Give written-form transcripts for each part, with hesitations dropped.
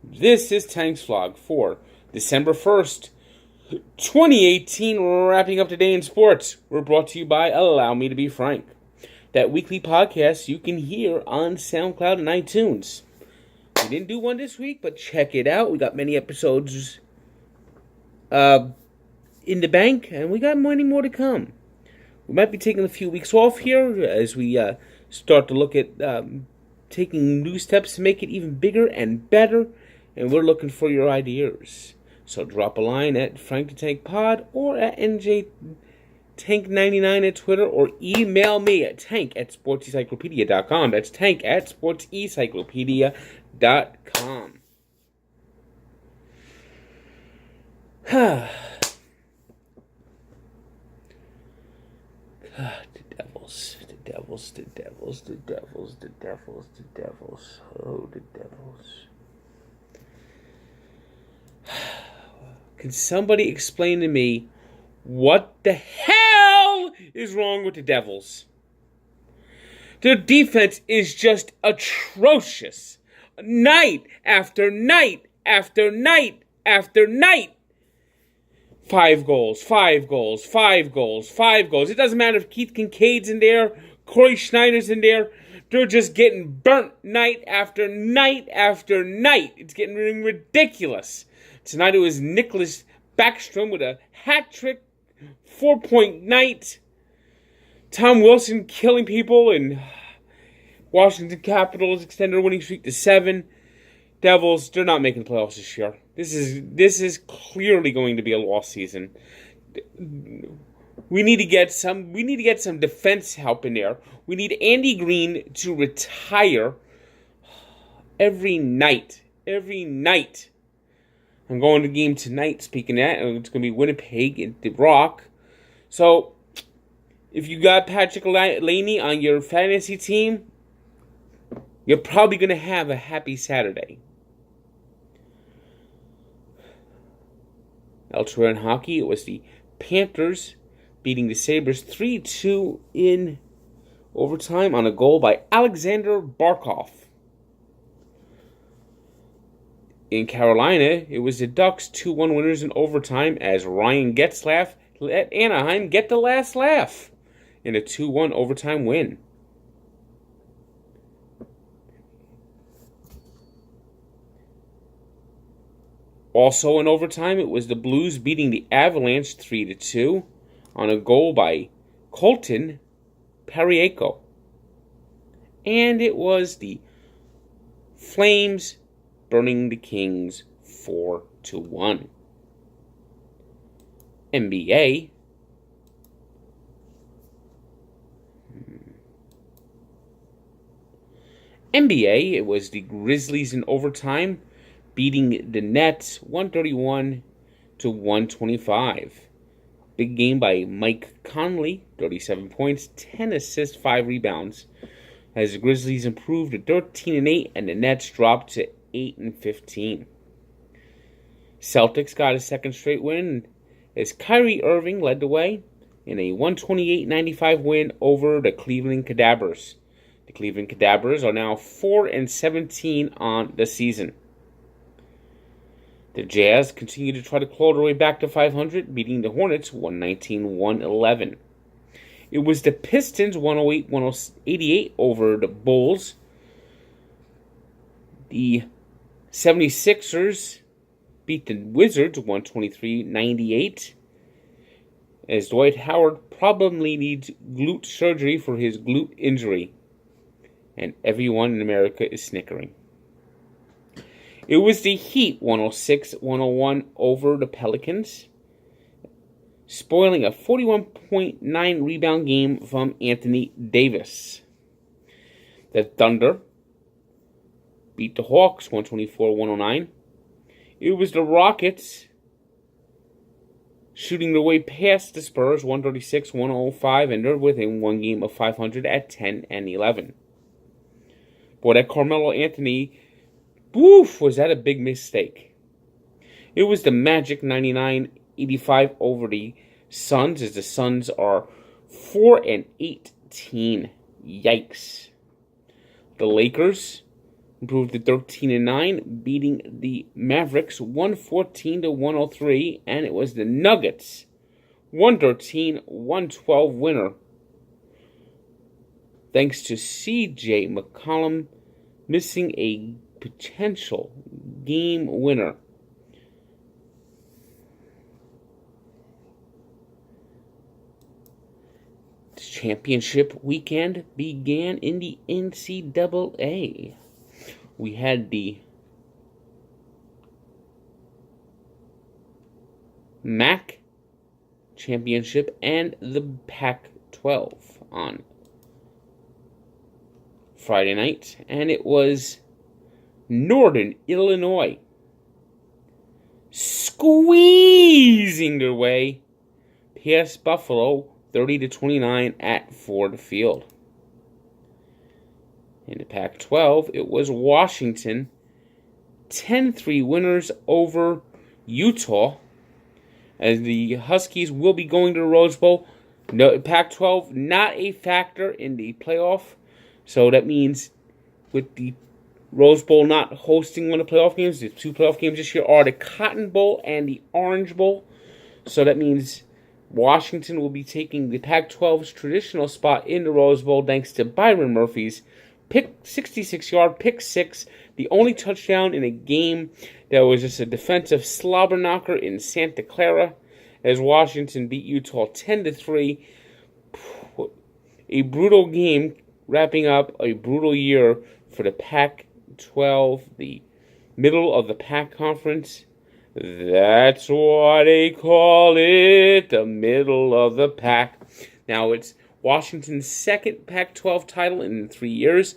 This is Tank's Vlog for December 1st, 2018, wrapping up today in sports. We're brought to you by Allow Me to Be Frank, that weekly podcast you can hear on SoundCloud and iTunes. We didn't do one this week, but check it out. We got many episodes in the bank, and we got many more to come. We might be taking a few weeks off here as we start to look at taking new steps to make it even bigger and better. And we're looking for your ideas. So drop a line at Frank the Tank Pod or at NJTank99 at Twitter, or email me at tank@sportsencyclopedia.com. That's tank@sportsencyclopedia.com. The devils. Oh, the devils. Can somebody explain to me what the hell is wrong with the Devils? Their defense is just atrocious. Night after night after night after night. 5 goals. It doesn't matter if Keith Kincaid's in there, Corey Schneider's in there. They're just getting burnt night after night after night. It's getting ridiculous. Tonight it was Nicholas Backstrom with a hat-trick, 4-point night. Tom Wilson killing people, and Washington Capitals extend their winning streak to 7. Devils, they're not making playoffs this year. This is clearly going to be a lost season. We need to get some defense help in there. We need Andy Green to retire every night. I'm going to the game tonight, speaking of that. It's going to be Winnipeg and The Rock. So, if you got Patrick Laney on your fantasy team, you're probably going to have a happy Saturday. Elsewhere in hockey, it was the Panthers beating the Sabres 3-2 in overtime on a goal by Alexander Barkov. In Carolina, it was the Ducks 2-1 winners in overtime as Ryan Getzlaf let Anaheim get the last laugh in a 2-1 overtime win. Also in overtime, it was the Blues beating the Avalanche 3-2 on a goal by Colton Parayko. And it was the Flames burning the Kings 4-1. NBA. It was the Grizzlies in overtime beating the Nets 131-125. Big game by Mike Conley, 37 points, 10 assists, 5 rebounds. As the Grizzlies improved to 13-8 and the Nets dropped to 8-15. Celtics got a second straight win as Kyrie Irving led the way in a 128-95 win over the Cleveland Cavaliers. The Cleveland Cavaliers are now 4-17 on the season. The Jazz continue to try to claw their way back to 500, beating the Hornets 119-111. It was the Pistons 108-188 over the Bulls. The 76ers beat the Wizards 123-98 as Dwight Howard probably needs glute surgery for his glute injury, and everyone in America is snickering. It was the Heat 106-101 over the Pelicans, spoiling a 41.9 rebound game from Anthony Davis. The Thunder beat the Hawks 124-109. It was the Rockets shooting their way past the Spurs 136-105, and they're within one game of 500 at 10-11. Boy, that Carmelo Anthony, was that a big mistake. It was the Magic 99-85 over the Suns, as the Suns are 4-18. Yikes. The Lakers improved to 13-9, beating the Mavericks 114-103, and it was the Nuggets 113-112 winner, thanks to C.J. McCollum missing a potential game winner. The championship weekend began in the NCAA. We had the MAC championship and the Pac-12 on Friday night, and it was Northern Illinois squeezing their way past Buffalo 30-29 at Ford Field. In the Pac-12, it was Washington 10-3 winners over Utah, as the Huskies will be going to the Rose Bowl. No, Pac-12 not a factor in the playoff, so that means with the Rose Bowl not hosting one of the playoff games, the two playoff games this year are the Cotton Bowl and the Orange Bowl. So that means Washington will be taking the Pac-12's traditional spot in the Rose Bowl thanks to Byron Murphy's 66-yard pick six, the only touchdown in a game that was just a defensive slobber knocker in Santa Clara, as Washington beat Utah 10-3. A brutal game, wrapping up a brutal year for the Pac-12, the middle of the Pac conference. That's what they call it, the middle of the Pac. Now it's Washington's second Pac-12 title in 3 years.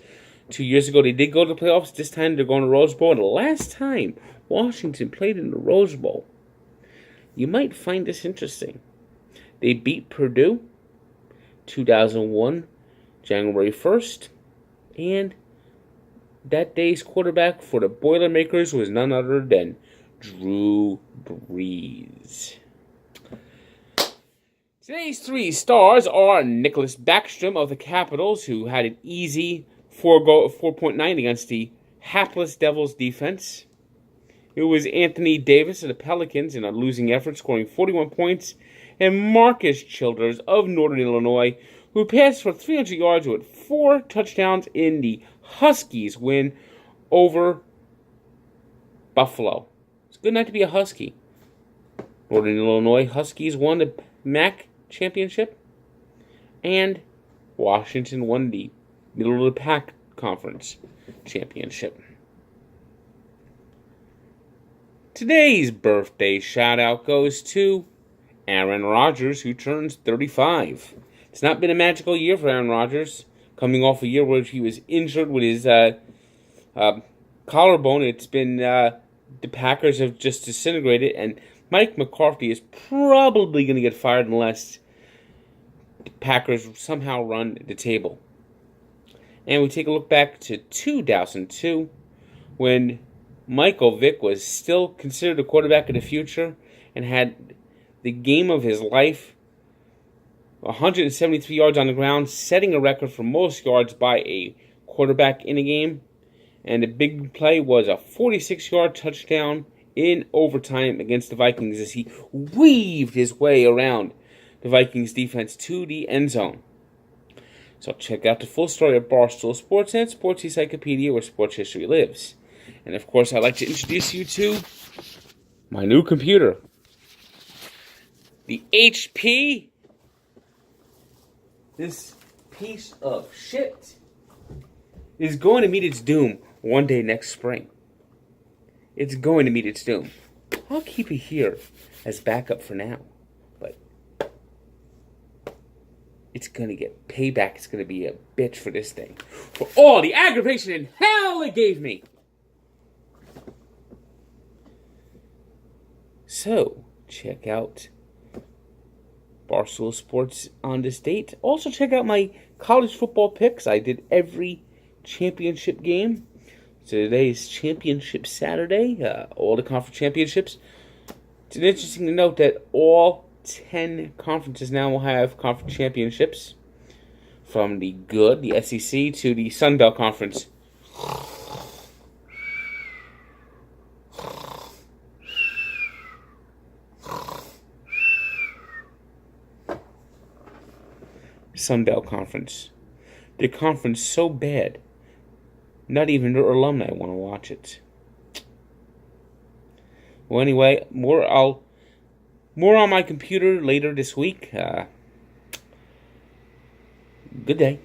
2 years ago, they did go to the playoffs. This time, they're going to the Rose Bowl. And the last time Washington played in the Rose Bowl, you might find this interesting. They beat Purdue 2001, January 1st. And that day's quarterback for the Boilermakers was none other than Drew Brees. Today's three stars are Nicholas Backstrom of the Capitals, who had an easy 4.9 against the hapless Devils defense. It was Anthony Davis of the Pelicans in a losing effort, scoring 41 points, and Marcus Childers of Northern Illinois, who passed for 300 yards with 4 touchdowns in the Huskies win over Buffalo. It's a good night to be a Husky. Northern Illinois Huskies won the MAC championship, and Washington won the Middle of the Pac Conference championship. Today's birthday shout-out goes to Aaron Rodgers, who turns 35. It's not been a magical year for Aaron Rodgers, coming off a year where he was injured with his collarbone. It's been the Packers have just disintegrated, and Mike McCarthy is probably going to get fired unless the Packers somehow run the table. And we take a look back to 2002, when Michael Vick was still considered a quarterback of the future and had the game of his life, 173 yards on the ground, setting a record for most yards by a quarterback in a game. And the big play was a 46-yard touchdown in overtime against the Vikings as he weaved his way around the Vikings defense to the end zone. So check out the full story of Barstool Sports and Sports Encyclopedia, where sports history lives. And of course, I'd like to introduce you to my new computer, the HP. This piece of shit is going to meet its doom one day next spring. It's going to meet its doom. I'll keep it here as backup for now. But it's going to get payback. It's going to be a bitch for this thing. For all the aggravation and hell it gave me. So, check out Barstool Sports on this date. Also, check out my college football picks. I did every championship game. So today's Championship Saturday, all the conference championships. It's interesting to note that all 10 conferences now will have conference championships, from the SEC to the Sun Belt Conference. Sun Belt Conference. Their conference so bad, not even their alumni want to watch it. Well, anyway, more on my computer later this week. Good day.